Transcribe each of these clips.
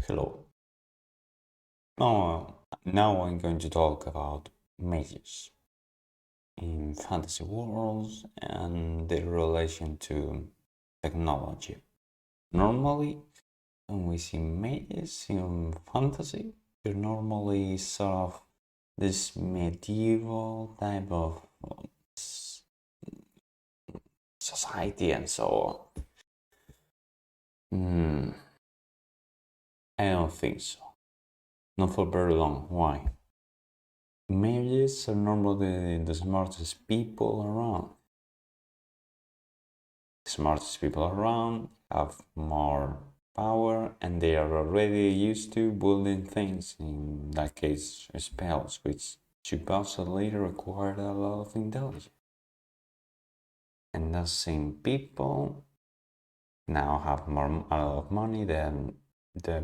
Hello. Now I'm going to talk about mages in fantasy worlds and their relation to technology. Normally, when we see mages in fantasy, they're normally sort of this medieval type of society and so on. I don't think so. Not for very long. Why? Mages are normally the smartest people around. The smartest people around have more power and they are already used to building things, in that case spells, which supposedly require a lot of intelligence. And those same people now have a lot of money than the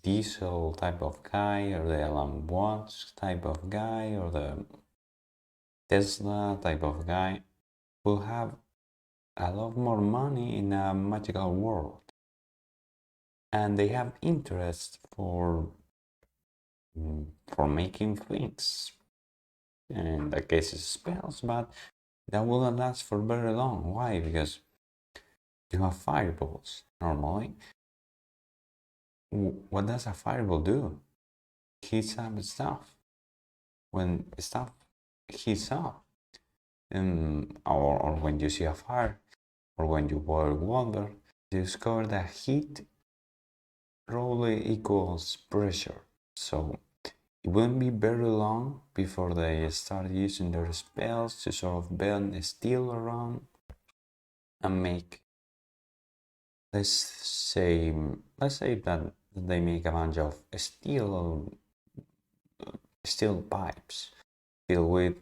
diesel type of guy or the Elon Musk type of guy or the Tesla type of guy will have a lot more money in a magical world. And they have interest for making things. In that case, spells, but that wouldn't last for very long. Why? Because you have fireballs normally. What does a fireball do? Heats up stuff. When stuff heats up, or when you see a fire, or when you boil water, you discover that heat probably equals pressure. So it wouldn't be very long before they start using their spells to sort of bend steel around and make, let's say that they make a bunch of steel pipes filled with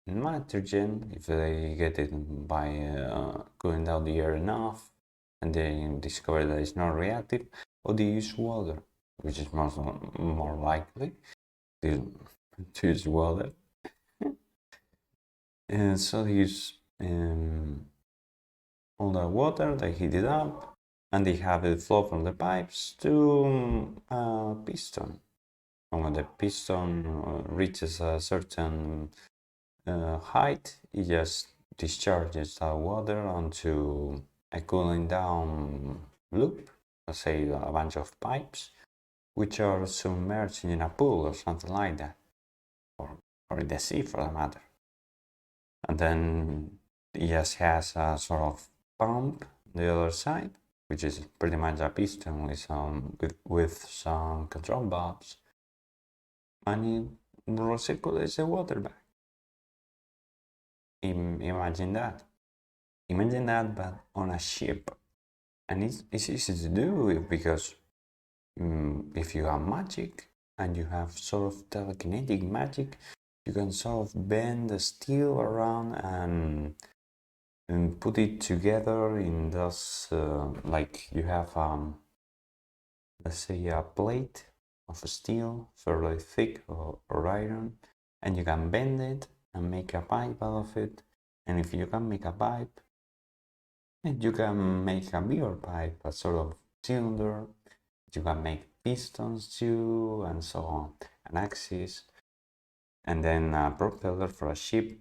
nitrogen if they get it by cooling down the air enough, and they discover that it's not reactive, or they use water, which is more likely to use water. And so they use all the water, they heat it up, and they have it flow from the pipes to a piston. And when the piston reaches a certain height, it just discharges that water onto a cooling down loop, let's say a bunch of pipes, which are submerged in a pool or something like that, or in the sea for that matter. And then it just has a sort of pump on the other side, which is pretty much a piston with some control valves, and it recirculates the water back. Imagine that. Imagine that, but on a ship. And it's easy to do because if you have magic and you have sort of telekinetic magic, you can sort of bend the steel around and put it together in those, like you have, let's say, a plate of steel, fairly thick or iron, and you can bend it and make a pipe out of it. And if you can make a pipe, and you can make a bigger pipe, a sort of cylinder. You can make pistons too, and so on, an axis, and then a propeller for a ship.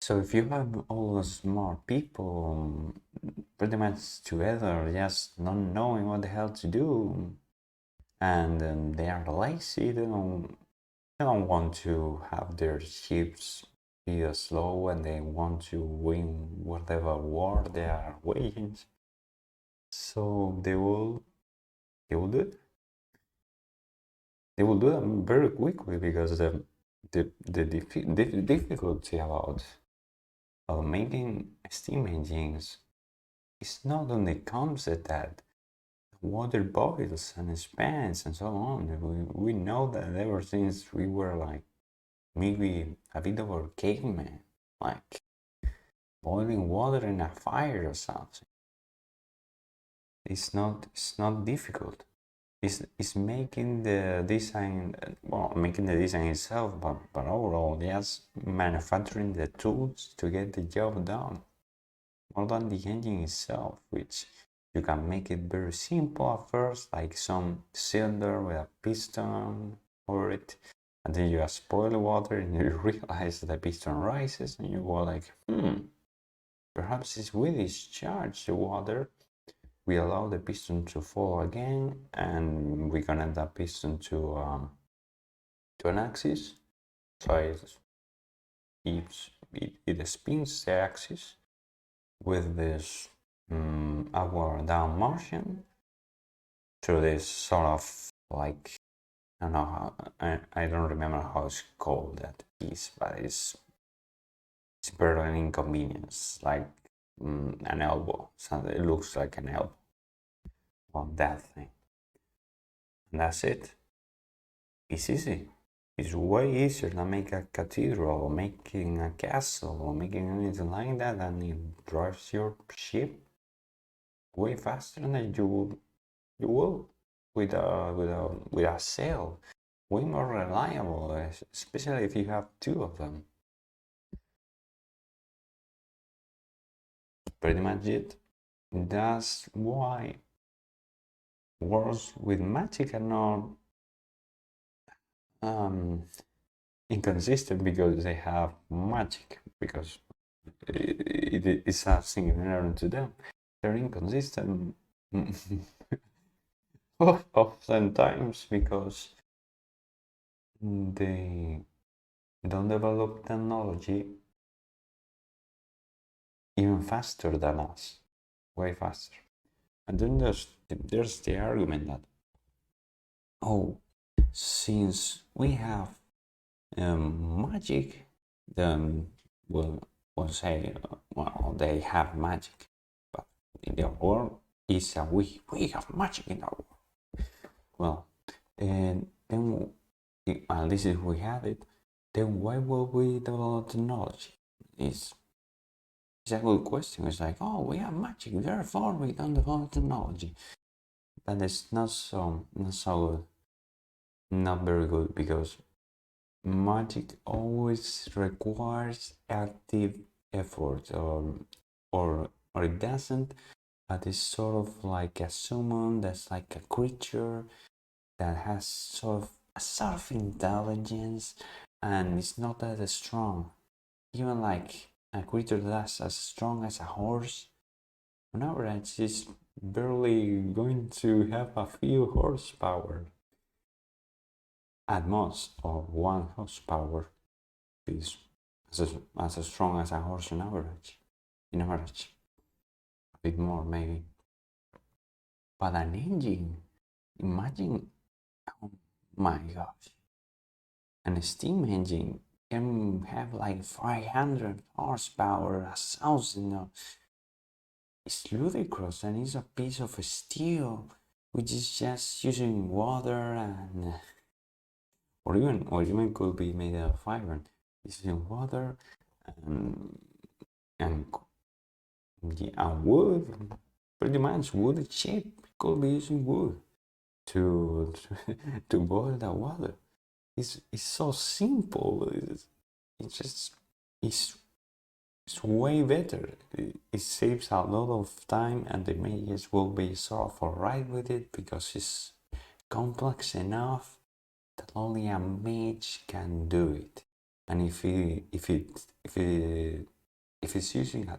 So if you have all those smart people pretty much together, just not knowing what the hell to do, and they are lazy, they don't want to have their ships be slow, and they want to win whatever war they are waging. So they will do it. They will do it very quickly because the difficulty about making steam engines is not only comes at that water boils and expands and so on. We know that ever since we were like maybe a bit of a caveman, like boiling water in a fire or something. It's not difficult. It's making the design, well, making the design itself, but overall, just manufacturing the tools to get the job done, more than the engine itself, which You can make it very simple at first, like some cylinder with a piston over it, and then you just boil the water and you realize that the piston rises and you go like, perhaps it's we discharge the water, we allow the piston to fall again, and we connect that piston to an axis, so it spins the axis with this upward down motion through this sort of like, I don't know how, I don't remember how it's called that piece, but it's barely an inconvenience, like an elbow. So it looks like an elbow on that thing. And that's it. It's easy. It's way easier than make a cathedral or making a castle or making anything like that, and it drives your ship way faster than you will with a sail. Way more reliable, especially if you have two of them. Pretty much it. That's why wars with magic are not inconsistent, because they have magic, because it is something inherent to them. They're inconsistent oftentimes because they don't develop technology even faster than us, way faster. And then there's the argument that, oh, since we have magic, then we'll say, well, they have magic, but in the world is we have magic in our world. Well, and then at least if we had it, then why would we develop technology? It's a good question. It's like, oh, we have magic, therefore we don't develop technology. But it's not very good, because magic always requires active effort, or it doesn't, but it's sort of like a summon that's like a creature that has sort of intelligence, and it's not that strong. Even like a creature that's as strong as a horse, on average, is barely going to have a few horsepower. At most, or 1 horsepower is as strong as a horse on average. In average, a bit more maybe. But an engine, imagine, oh my gosh, an steam engine can have like 500 horsepower, 1,000. It's ludicrous, and it's a piece of steel which is just using water and or even could be made of fiber. It's using water and wood. Pretty much wood chip could be using wood to boil the water. It's so simple. It's way better. It saves a lot of time, and the mages will be sort of alright with it, because it's complex enough that only a mage can do it. And if it's using a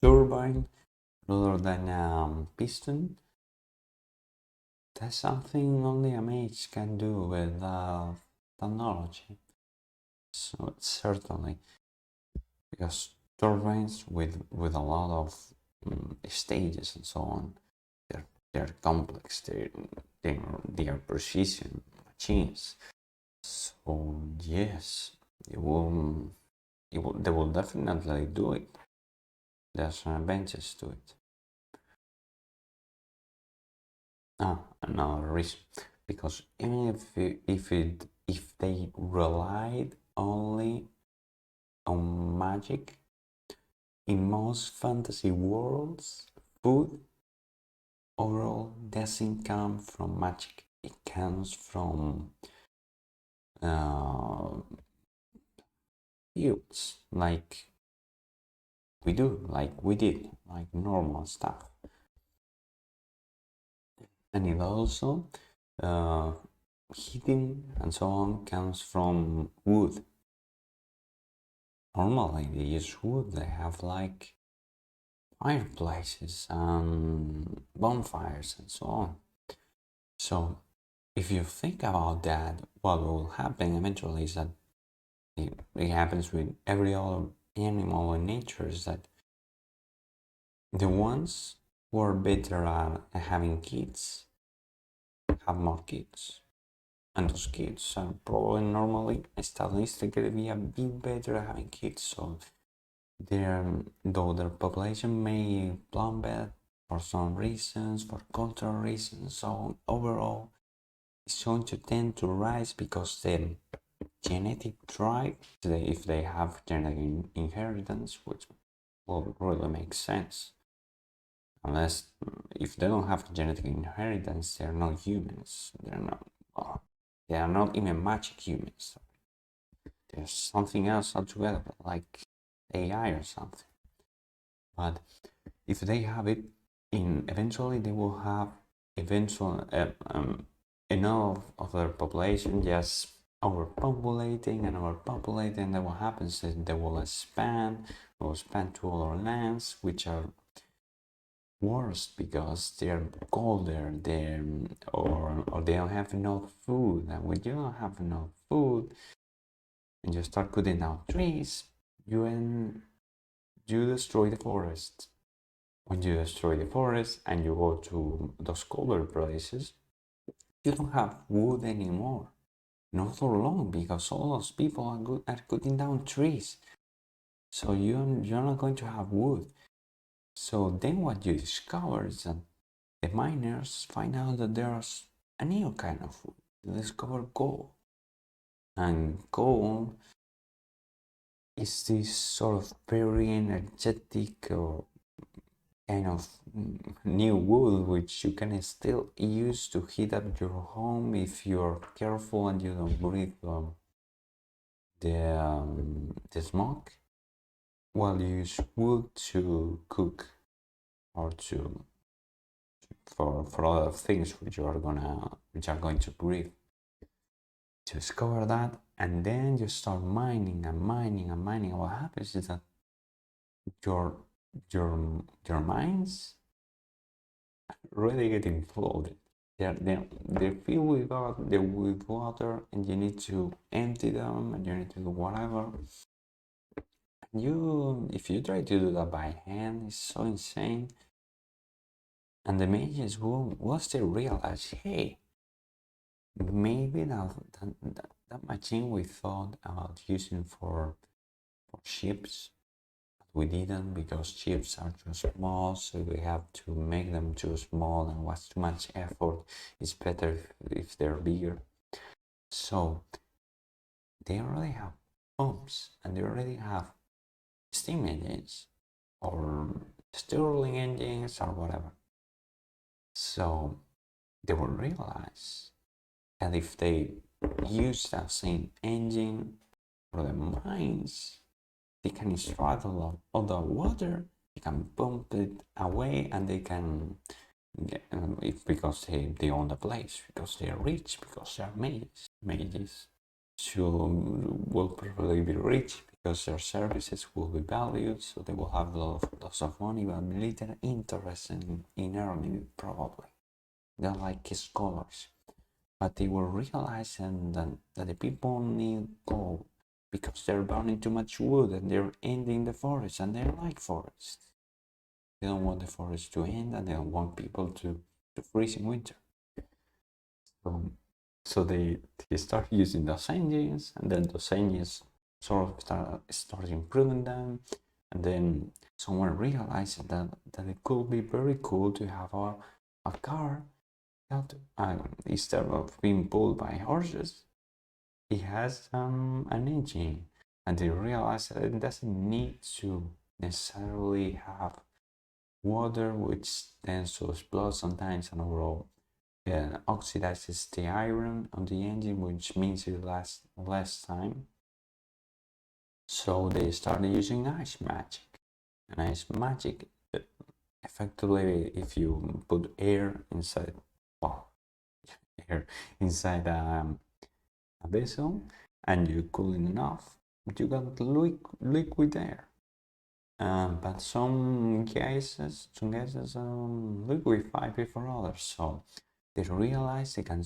turbine rather than a piston, that's something only a mage can do with technology. So certainly, because turbines with a lot of stages and so on, they're complex. They are precision machines. So yes, they will definitely do it. There's an advantage to it. Another reason, because even if they relied only on magic, in most fantasy worlds, food overall doesn't come from magic. It comes from fields, like we do, like we did, like normal stuff. And it also, heating and so on comes from wood. Normally they use wood, they have like fireplaces and bonfires and so on. So if you think about that, what will happen eventually is that it happens with every other animal in nature, is that the ones who are better at having kids have more kids. And those kids are probably normally statistically be a bit better at having kids. So though their population may plummet for some reasons, for cultural reasons, so overall it's going to tend to rise because the genetic drive, if they have genetic inheritance, which will really make sense. Unless if they don't have genetic inheritance, they're not humans. They are not even magic humans. There's something else altogether, like AI or something. But if they have it, eventually they will have enough of their population just overpopulating and overpopulating. Then what happens is they will expand to other lands, which are worse because they're colder, or they don't have enough food. And when you don't have enough food and you start cutting down trees, you destroy the forest. When you destroy the forest and you go to those colder places, you don't have wood anymore. Not for long, because all those people are cutting down trees. So you're not going to have wood. So then what you discover is that the miners find out that there's a new kind of food. They discover gold. And gold is this sort of very energetic or kind of new wood which you can still use to heat up your home if you're careful and you don't breathe the smoke. Well, you use wood to cook or for other things which are going to breathe. To discover that, and then you start mining and mining and mining. What happens is that your mines are really getting flooded. They're filled with water, and you need to empty them, and you need to do whatever. If you try to do that by hand, it's so insane. And the mages will still realize, hey, maybe that machine we thought about using for ships, we didn't, because ships are too small, so we have to make them too small, and what's too much effort. It's better if they're bigger. So they already have pumps, and they already have steam engines or Stirling engines or whatever. So they will realize that if they use that same engine for the mines, they can extract all the water, they can pump it away, and they can because they own the place, because they are rich, because they are mages will probably be rich because their services will be valued, so they will have lots of money, but little interest in earning it, probably. They're like scholars, but they will realize that the people need gold because they're burning too much wood and they're ending the forest, and they like forests. They don't want the forest to end, and they don't want people to freeze in winter. So they start using those engines, and then those engines sort of start improving them, and then someone realized that it could be very cool to have a car that instead of being pulled by horses, it has an engine, and they realized that it doesn't need to necessarily have water, which tends to explode sometimes, and overall oxidizes the iron on the engine, which means it lasts less time. So they started using ice magic. and it's magic. Effectively, if you put air inside, well, air inside a vessel and you cool it enough, you got liquid air. But some gases liquefy before others, so they realize they can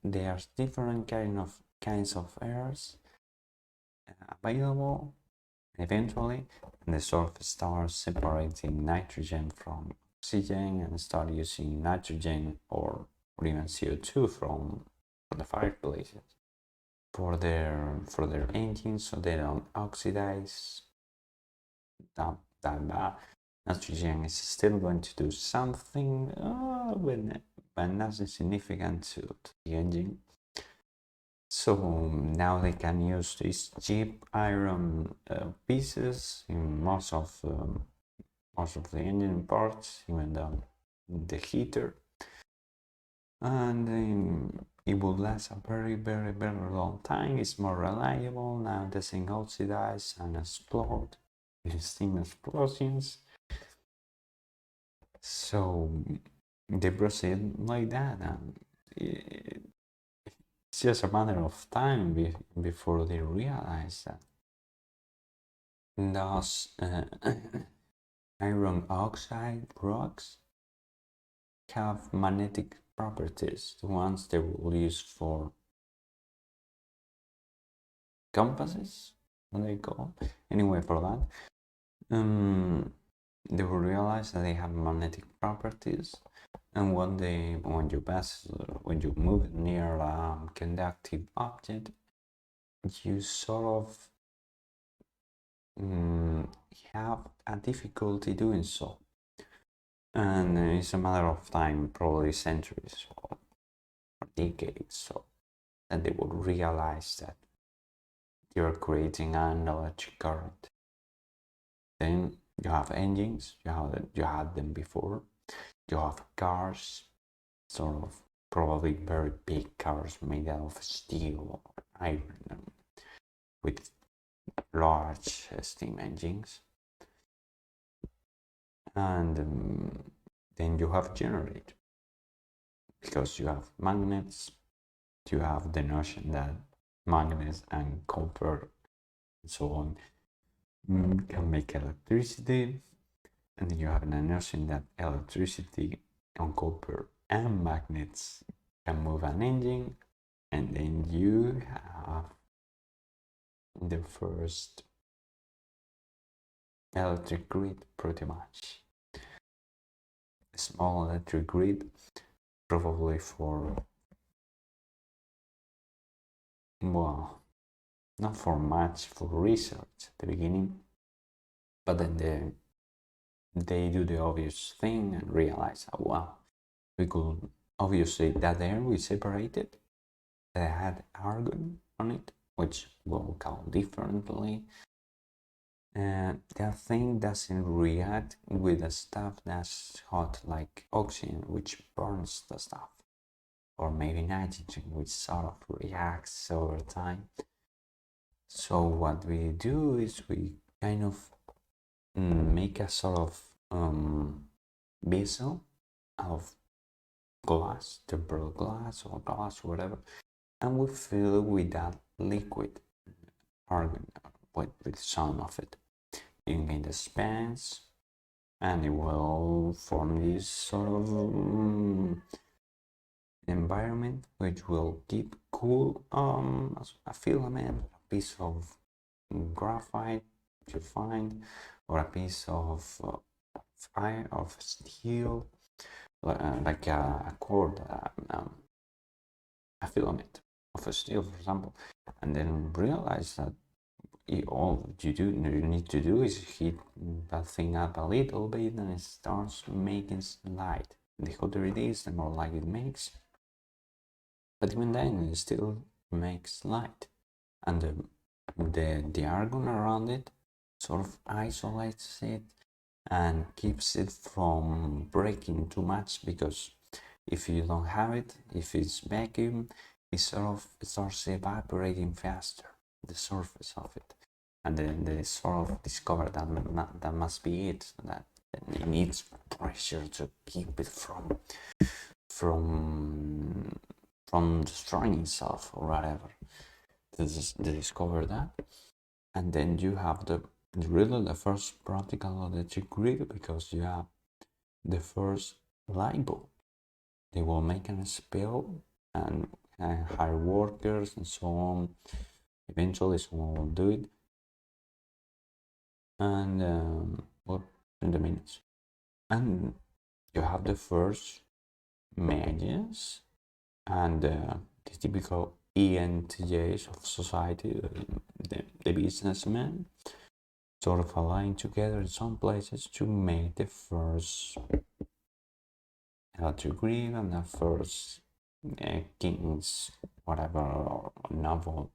there's different kinds of airs available. Eventually, the surface starts separating nitrogen from oxygen and start using nitrogen or even CO2 from the fireplaces for their engines, so they don't oxidize. That nitrogen is still going to do something, but nothing significant to the engine. So now they can use these cheap iron pieces in most of the engine parts, even the heater, and it will last a very long time. It's more reliable now. It doesn't oxidize and explode with steam explosions. So they proceed like that, and it's just a matter of time before they realize that those iron oxide rocks have magnetic properties, the ones they will use for compasses, what they call. Anyway, for that, they will realize that they have magnetic properties, and when you move near a conductive object, you sort of have a difficulty doing so, and it's a matter of time, probably centuries or decades, so that they will realize that you're creating an electric current. Then you have engines, you had them before. You have cars, sort of probably very big cars made out of steel or iron, with large steam engines. And then you have generator, because you have magnets. You have the notion that magnets and copper and so on can make electricity, and then you have the notion that electricity on copper and magnets can move an engine, and then you have the first electric grid, pretty much. A small electric grid, probably for, well, not for much, for research at the beginning, but then they do the obvious thing and realize, oh, well, we could, obviously that air we separated, that had argon on it, which we'll call differently. And that thing doesn't react with the stuff that's hot, like oxygen, which burns the stuff, or maybe nitrogen, which sort of reacts over time. So what we do is we kind of make a sort of vessel out of glass, tempered glass or glass, whatever, and we fill it with that liquid argon, with some of it. You can dispense, and it will form this sort of environment which will keep cool a filament, a piece of graphite you find, or a piece of iron, of steel, like a cord, a filament of a steel, for example, and then realize that all you need to do is heat that thing up a little bit, and it starts making light. The hotter it is, the more light it makes. But even then, it still makes light, and the argon around it sort of isolates it and keeps it from breaking too much, because if you don't have it, if it's vacuum, it starts evaporating faster, the surface of it, and then they sort of discover that must be it, that it needs pressure to keep it from destroying itself or whatever. They discover that, and then you have the first practical electric grid, because you have the first light bulb. They will make a spell and hire workers and so on. Eventually someone will do it, and well, in the minutes, and you have the first mages and the typical AnINTP-As of society, the businessmen, sort of align together in some places to make the first electric grid and the first king's whatever or novel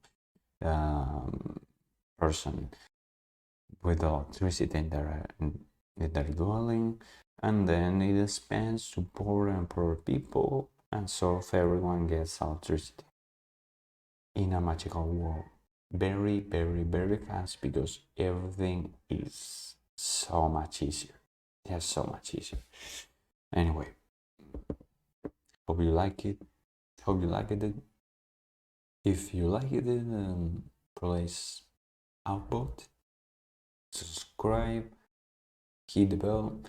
person with electricity in their dwelling, and then it expands to poorer and poorer people, and so if everyone gets electricity in a magical world very, very, very fast, because everything is so much easier. Yes, so much easier. Anyway, hope you like it. Hope you liked it. If you liked it, please output, subscribe, hit the bell,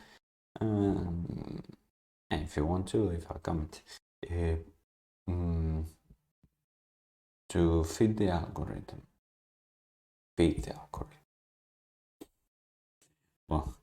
and if you want to leave a comment to feed the algorithm. Well,